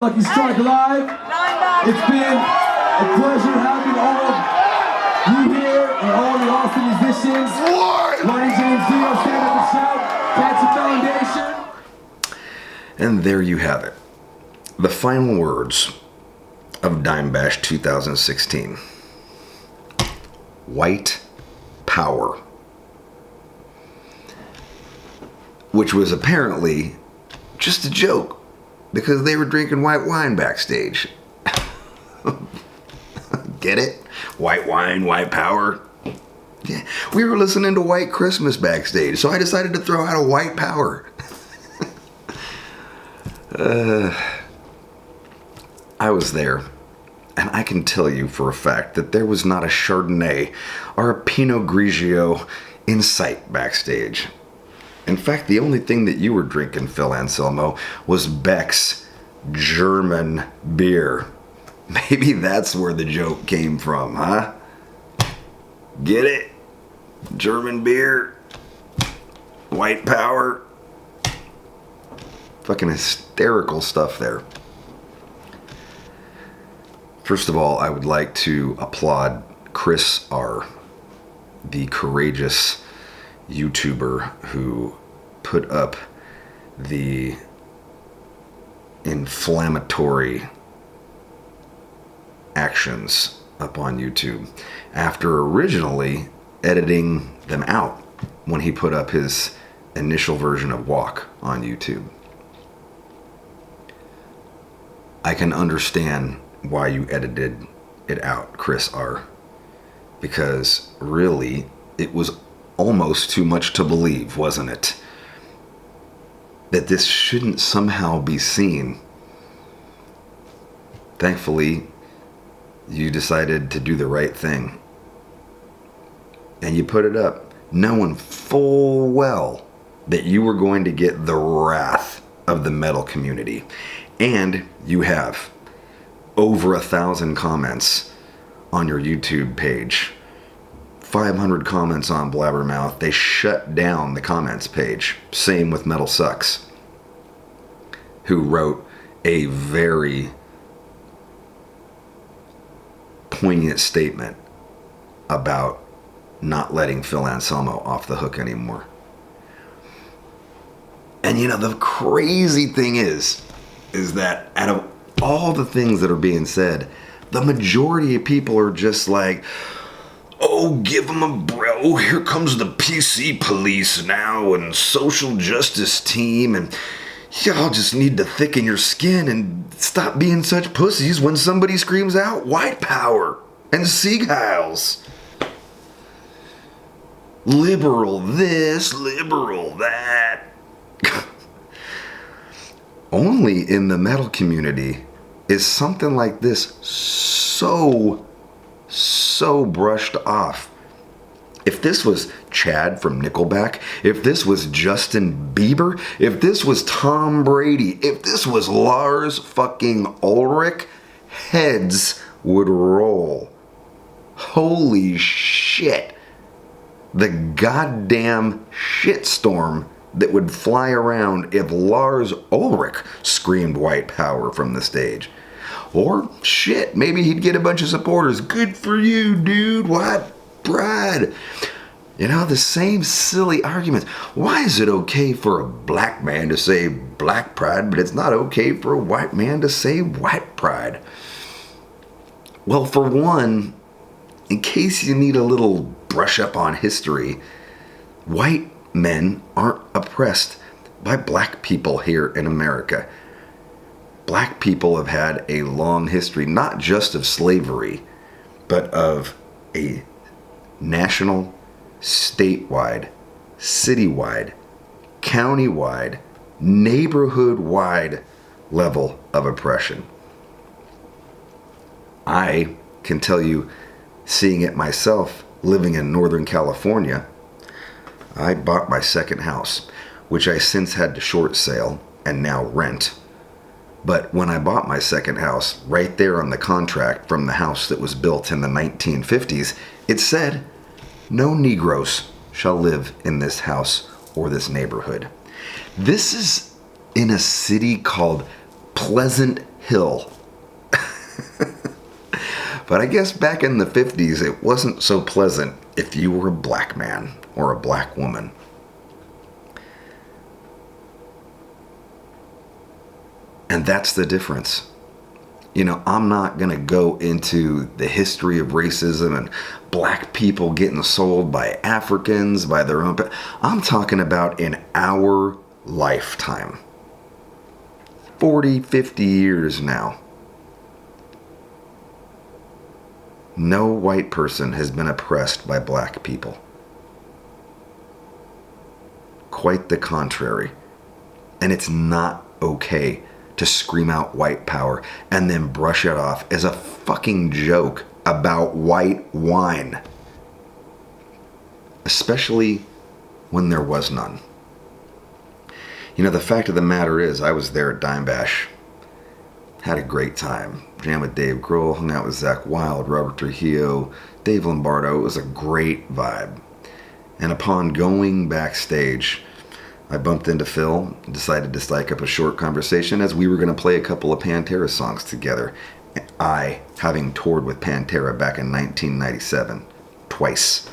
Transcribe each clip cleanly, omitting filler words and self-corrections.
Lucky Strike Live. It's been a pleasure having all of you here and all the awesome musicians. My name's Anselmo, stand up and shout. Cancer Foundation. And there you have it. The final words of Dimebash 2016. White power. Which was apparently just a joke, because they were drinking white wine backstage. Get it? White wine, white power. Yeah, we were listening to White Christmas backstage, so I decided to throw out a white power. I was there, and I can tell you for a fact that there was not a Chardonnay or a Pinot Grigio in sight backstage. In fact, the only thing that you were drinking, Phil Anselmo, was Beck's German beer. Maybe that's where the joke came from, huh? Get it? German beer, white power. Fucking hysterical stuff there. First of all, I would like to applaud Chris R., the courageous YouTuber who put up the inflammatory actions up on YouTube after originally editing them out when he put up his initial version of Walk on YouTube. I can understand why you edited it out, Chris R., because really it was almost too much to believe, wasn't it? That this shouldn't somehow be seen. Thankfully, you decided to do the right thing. And you put it up, knowing full well that you were going to get the wrath of the metal community. And you have over 1,000 comments on your YouTube page. 500 comments on Blabbermouth. They shut down the comments page. Same with Metal Sucks, who wrote a very poignant statement about not letting Phil Anselmo off the hook anymore. And you know, the crazy thing is that out of all the things that are being said, the majority of people are just like, oh, give him a bro. Here comes the PC police now and social justice team, and y'all just need to thicken your skin and stop being such pussies when somebody screams out white power and Seagulls. Liberal this, liberal that. Only in the metal community is something like this so brushed off. If this was Chad from Nickelback, if this was Justin Bieber, if this was Tom Brady, if this was Lars fucking Ulrich, heads would roll. Holy shit. The goddamn shitstorm that would fly around if Lars Ulrich screamed white power from the stage. Or, shit, maybe he'd get a bunch of supporters. Good for you, dude. White pride. You know, the same silly arguments. Why is it okay for a black man to say black pride, but it's not okay for a white man to say white pride? Well, for one, in case you need a little brush up on history, white men aren't oppressed by black people here in America. Black people have had a long history, not just of slavery, but of a national, statewide, citywide, countywide, neighborhood-wide level of oppression. I can tell you, seeing it myself, living in Northern California, I bought my second house, which I since had to short sale and now rent. But when I bought my second house, right there on the contract from the house that was built in the 1950s, it said, "No Negroes shall live in this house or this neighborhood." This is in a city called Pleasant hill. But I guess back in the 50s, it wasn't so pleasant if you were a black man or a black woman. And that's the difference. You know, I'm not going to go into the history of racism and black people getting sold by Africans, by their own. I'm talking about in our lifetime. 40, 50 years now. No white person has been oppressed by black people. Quite the contrary. And it's not okay to scream out white power and then brush it off as a fucking joke about white wine. Especially when there was none. You know, the fact of the matter is, I was there at Dimebash. Had a great time. Jammed with Dave Grohl, hung out with Zach Wilde, Robert Trujillo, Dave Lombardo. It was a great vibe. And upon going backstage, I bumped into Phil and decided to strike up a short conversation as we were going to play a couple of Pantera songs together. I, having toured with Pantera back in 1997, twice.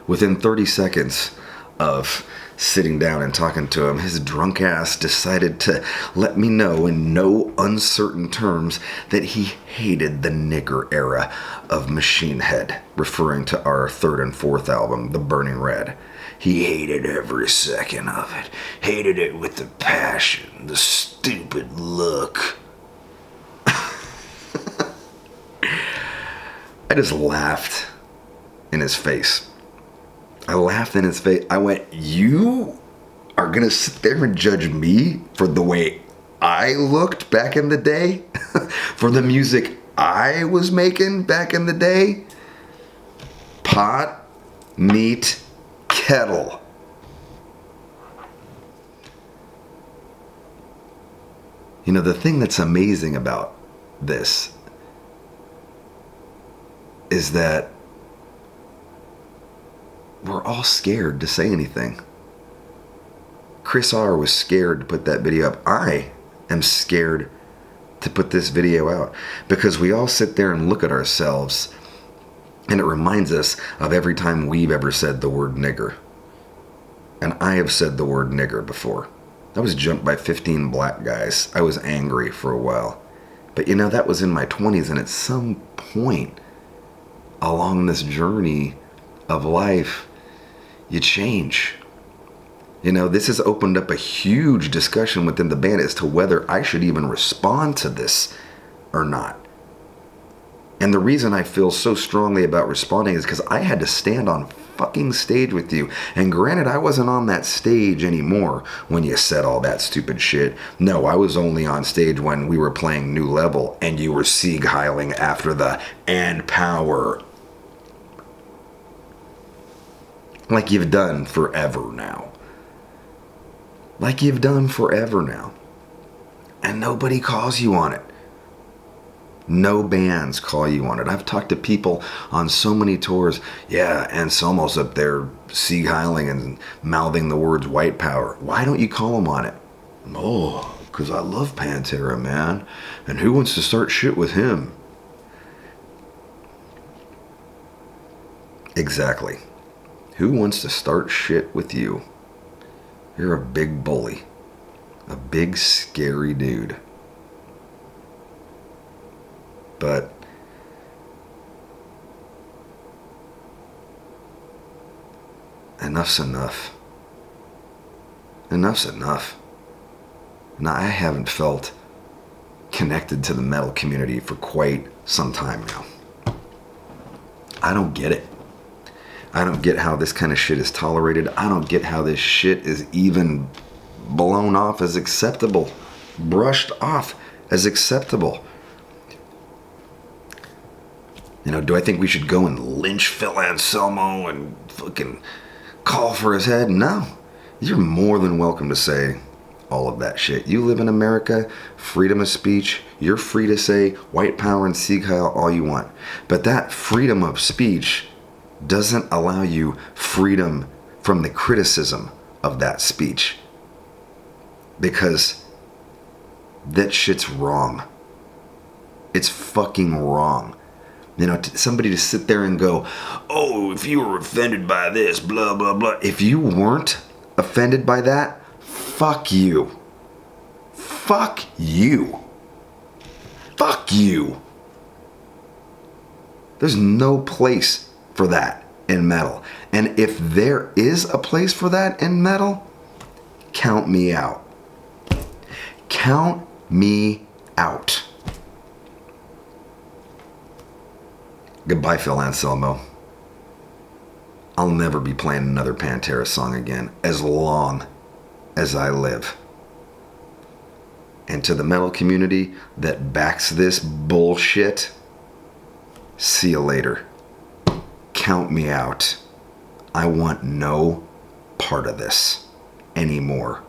Within 30 seconds of sitting down and talking to him, his drunk ass decided to let me know in no uncertain terms that he hated the nigger era of Machine Head, referring to our third and fourth album, The Burning Red. He hated every second of it. Hated it with the passion, the stupid look. I just laughed in his face. I laughed in his face. I went, you are going to sit there and judge me for the way I looked back in the day? For the music I was making back in the day? Pot, meat, kettle. You know, the thing that's amazing about this is that we're all scared to say anything. Chris R. was scared to put that video up. I am scared to put this video out because we all sit there and look at ourselves and it reminds us of every time we've ever said the word nigger. And I have said the word nigger before. I was jumped by 15 black guys. I was angry for a while. But you know, that was in my 20s, and at some point along this journey of life, you change. You know, this has opened up a huge discussion within the band as to whether I should even respond to this or not. And the reason I feel so strongly about responding is because I had to stand on fucking stage with you. And granted, I wasn't on that stage anymore when you said all that stupid shit. No, I was only on stage when we were playing New Level and you were Sieg Heiling after the "and power." Like you've done forever now. Like you've done forever now. And nobody calls you on it. No bands call you on it. I've talked to people on so many tours. Yeah, Anselmo's up there Sieg Heiling and mouthing the words white power. Why don't you call him on it? Oh, because I love Pantera, man. And who wants to start shit with him? Exactly. Who wants to start shit with you? You're a big bully. A big scary dude. But enough's enough. Enough's enough. Now, I haven't felt connected to the metal community for quite some time now. I don't get it. I don't get how this kind of shit is tolerated. I don't get how this shit is even blown off as acceptable. Brushed off as acceptable. You know, do I think we should go and lynch Phil Anselmo and fucking call for his head? No. You're more than welcome to say all of that shit. You live in America, freedom of speech. You're free to say white power and Sieg Heil all you want. But that freedom of speech doesn't allow you freedom from the criticism of that speech. Because that shit's wrong. It's fucking wrong. You know, somebody to sit there and go, oh, if you were offended by this, blah, blah, blah. If you weren't offended by that, fuck you. Fuck you. Fuck you. There's no place for that in metal. And if there is a place for that in metal, count me out. Count me out. Goodbye, Phil Anselmo. I'll never be playing another Pantera song again as long as I live. And to the metal community that backs this bullshit, see you later. Count me out. I want no part of this anymore.